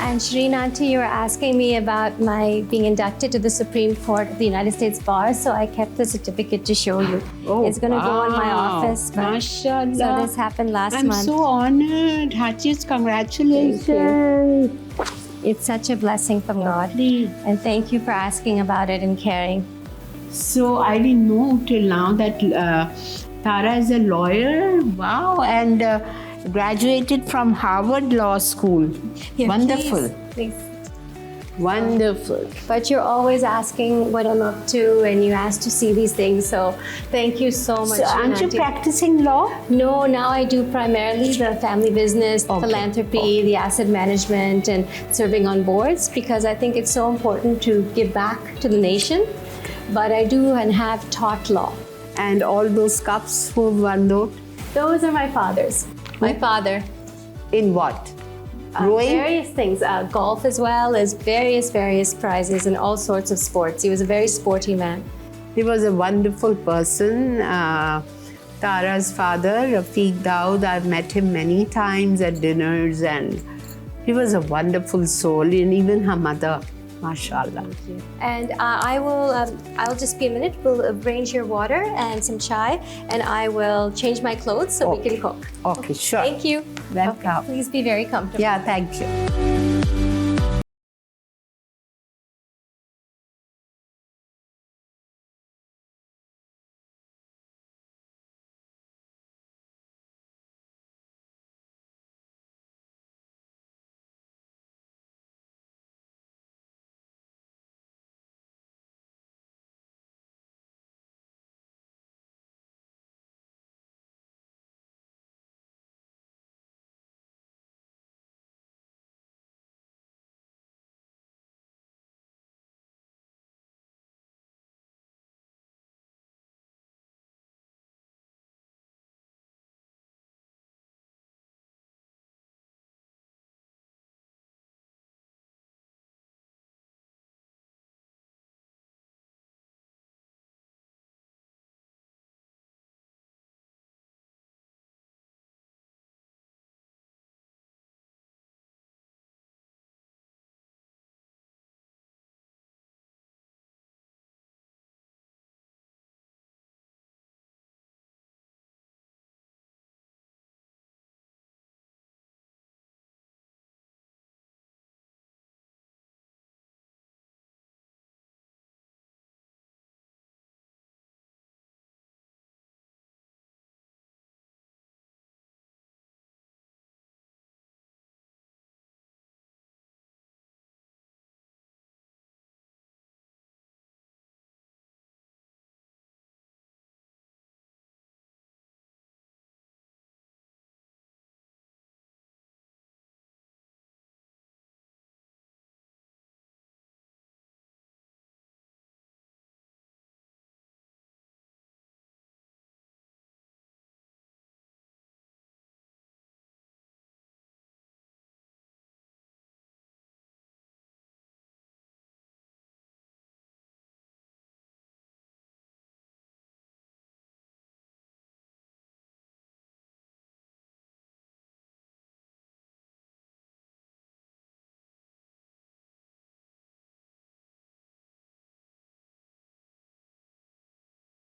And Shireen Auntie, you were asking me about my being inducted to the Supreme Court of the United States Bar, so I kept the certificate to show you. Oh, it's going to go in my office. Mashallah. So this happened last month. I'm so honored. Heartiest congratulations. It's such a blessing from God. Please. And thank you for asking about it and caring. So I didn't know till now that Tara is a lawyer. Wow. And graduated from Harvard Law School. Here, Wonderful. Please. Wonderful. But you're always asking what I'm up to, and you ask to see these things. So thank you so much. So aren't you practicing law? No, now I do primarily the family business, philanthropy, the asset management, and serving on boards, because I think it's so important to give back to the nation. But I do and have taught law. And all those cups, who won those? Those are my father's. My father. In what? Rowing? Various things. Golf as well as various prizes in all sorts of sports. He was a very sporty man. He was a wonderful person. Tara's father, Rafiq Dawood, I've met him many times at dinners, and he was a wonderful soul, and even her mother. Mashallah. Thank you. And I'll just be a minute. We'll arrange your water and some chai, and I will change my clothes so we can cook. Okay, sure. Thank you. Welcome. Okay, please be very comfortable. Yeah, thank you.